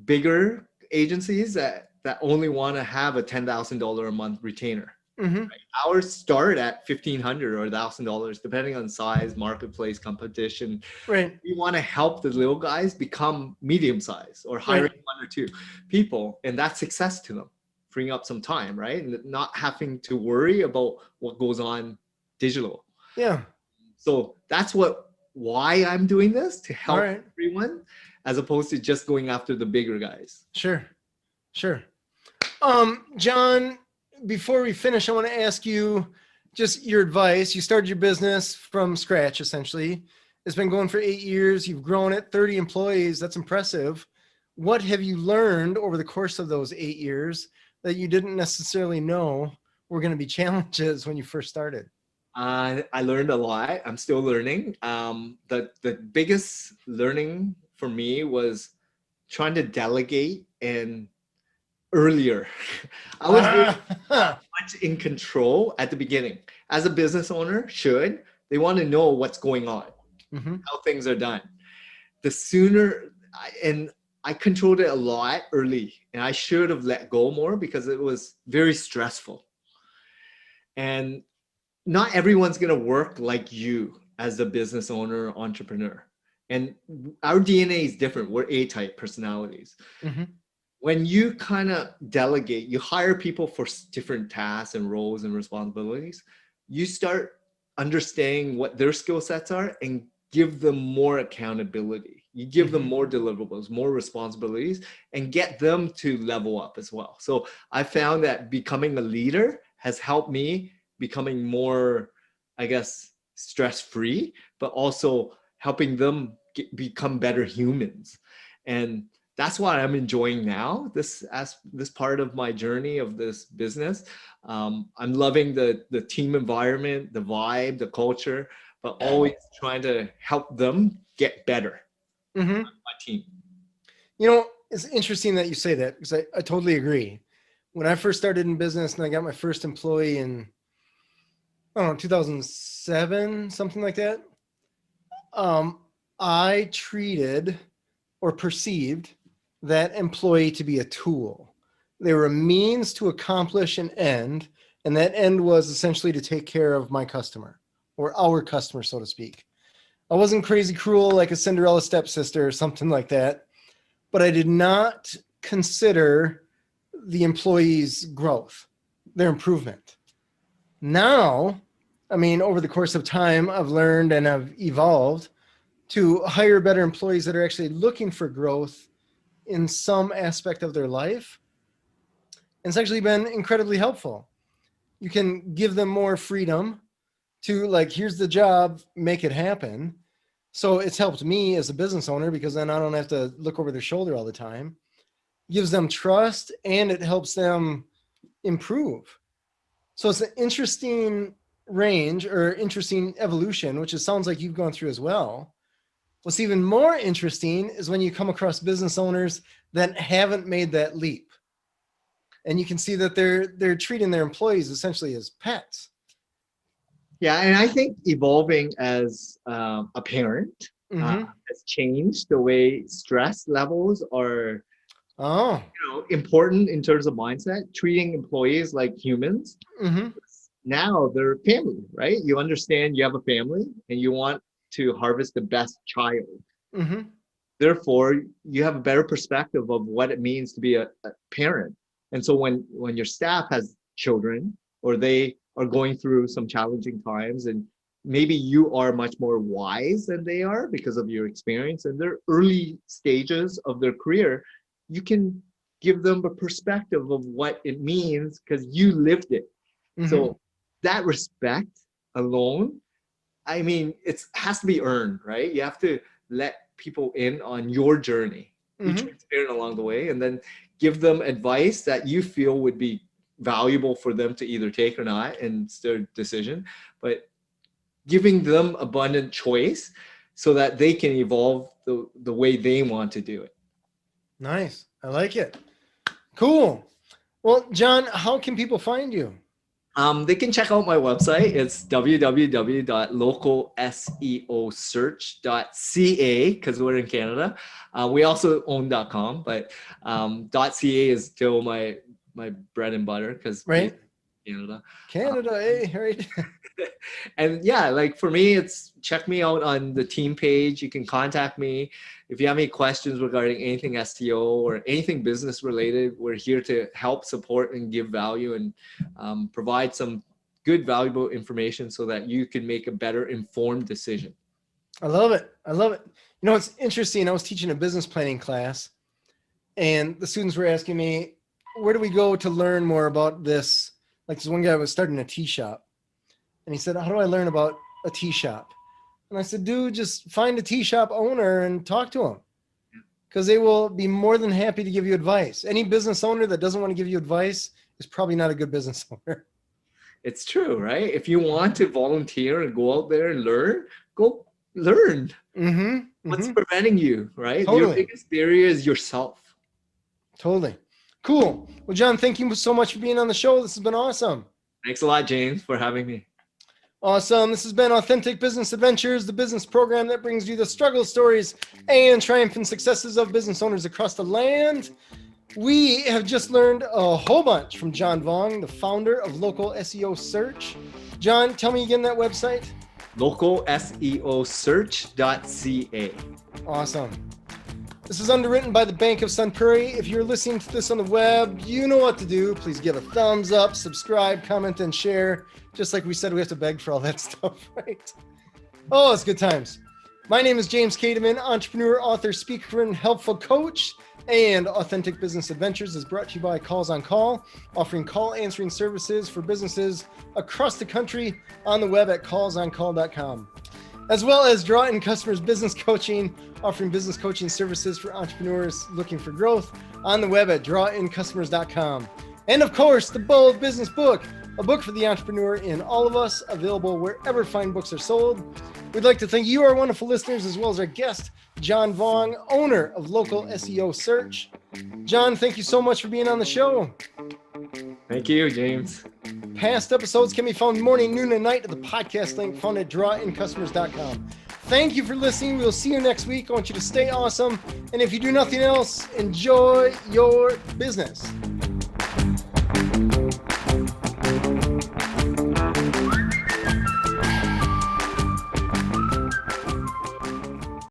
bigger agencies that only want to have a $10,000 a month retainer. Right? Ours start at $1,500 or $1,000, depending on size, marketplace, competition. Right. We want to help the little guys become medium size or hiring 1 or 2 people, and that's success to them, freeing up some time, right? And not having to worry about what goes on digital. Yeah. So that's why I'm doing this, to help everyone, as opposed to just going after the bigger guys. Sure. John, before we finish, I want to ask you just your advice. You started your business from scratch, essentially. It's been going for 8 years. You've grown it, 30 employees. That's impressive. What have you learned over the course of those 8 years that you didn't necessarily know were going to be challenges when you first started? I learned a lot. I'm still learning. The biggest learning for me was trying to delegate and earlier. I was very much in control at the beginning. As a business owner should, they want to know what's going on, how things are done. The sooner, I controlled it a lot early, and I should have let go more because it was very stressful. And not everyone's going to work like you as a business owner, entrepreneur. And our DNA is different. We're A-type personalities. When you kind of delegate, you hire people for different tasks and roles and responsibilities, you start understanding what their skill sets are and give them more accountability. You give them more deliverables, more responsibilities, and get them to level up as well. So I found that becoming a leader has helped me becoming more, I guess, stress-free, but also helping them become better humans. And that's what I'm enjoying now, this part of my journey of this business. I'm loving the team environment, the vibe, the culture, but always trying to help them get better. My team. You know, it's interesting that you say that because I totally agree. When I first started in business and I got my first employee in, I don't know, 2007, something like that, I treated or perceived that employee to be a tool. They were a means to accomplish an end, and that end was essentially to take care of my customer, or our customer, so to speak. I wasn't crazy cruel like a Cinderella stepsister or something like that, but I did not consider the employees' growth, their improvement. Now, I mean, over the course of time, I've learned and I've evolved to hire better employees that are actually looking for growth in some aspect of their life. And it's actually been incredibly helpful. You can give them more freedom to, like, here's the job, make it happen. So it's helped me as a business owner because then I don't have to look over their shoulder all the time. Gives them trust and it helps them improve. So it's an interesting range or interesting evolution, which it sounds like you've gone through as well. What's even more interesting is when you come across business owners that haven't made that leap. And you can see that they're treating their employees essentially as pets. Yeah, and I think evolving as a parent has changed the way stress levels are important in terms of mindset, treating employees like humans. Now they're family, right? You understand you have a family and you want to harvest the best child. Therefore, you have a better perspective of what it means to be a parent. And so when your staff has children or they are going through some challenging times and maybe you are much more wise than they are because of your experience in their early stages of their career, you can give them a perspective of what it means because you lived it. So that respect alone, I mean, it has to be earned, right? You have to let people in on your journey, be transparent along the way, and then give them advice that you feel would be valuable for them to either take or not, and it's their decision, but giving them abundant choice so that they can evolve the way they want to do it. Nice. I like it. Cool. Well, John, how can people find you? They can check out my website. It's www.localseosearch.ca because we're in Canada. We also own .com, but .ca is still my bread and butter because right. Canada, right? And yeah, like for me, it's check me out on the team page. You can contact me if you have any questions regarding anything SEO or anything business related. We're here to help, support, and give value and provide some good, valuable information so that you can make a better informed decision. I love it. You know, it's interesting. I was teaching a business planning class and the students were asking me, where do we go to learn more about this? Like this one guy was starting a tea shop and he said, how do I learn about a tea shop? And I said, dude, just find a tea shop owner and talk to them because they will be more than happy to give you advice. Any business owner that doesn't want to give you advice is probably not a good business owner. It's true, right? If you want to volunteer and go out there and learn, go learn. What's preventing you, right? Totally. Your biggest barrier is yourself. Totally. Cool. Well, John, thank you so much for being on the show. This has been awesome. Thanks a lot, James, for having me. Awesome. This has been Authentic Business Adventures, the business program that brings you the struggle stories and triumphant successes of business owners across the land. We have just learned a whole bunch from John Vuong, the founder of Local SEO Search. John, tell me again that website. localseosearch.ca. Awesome. This is underwritten by the Bank of Sun Prairie. If you're listening to this on the web, you know what to do. Please give a thumbs up, subscribe, comment, and share. Just like we said, we have to beg for all that stuff, right? Oh, it's good times. My name is James Kademan, entrepreneur, author, speaker, and helpful coach. And Authentic Business Adventures is brought to you by Calls on Call, offering call answering services for businesses across the country on the web at callsoncall.com. As well as Draw In Customers Business Coaching, offering business coaching services for entrepreneurs looking for growth on the web at drawincustomers.com. And of course, the Bold Business Book, a book for the entrepreneur in all of us, available wherever fine books are sold. We'd like to thank you, our wonderful listeners, as well as our guest, John Vuong, owner of Local SEO Search. John, thank you so much for being on the show. Thank you, James. Past episodes can be found morning, noon, and night at the podcast link found at drawincustomers.com. Thank you for listening. We'll see you next week. I want you to stay awesome. And if you do nothing else, enjoy your business.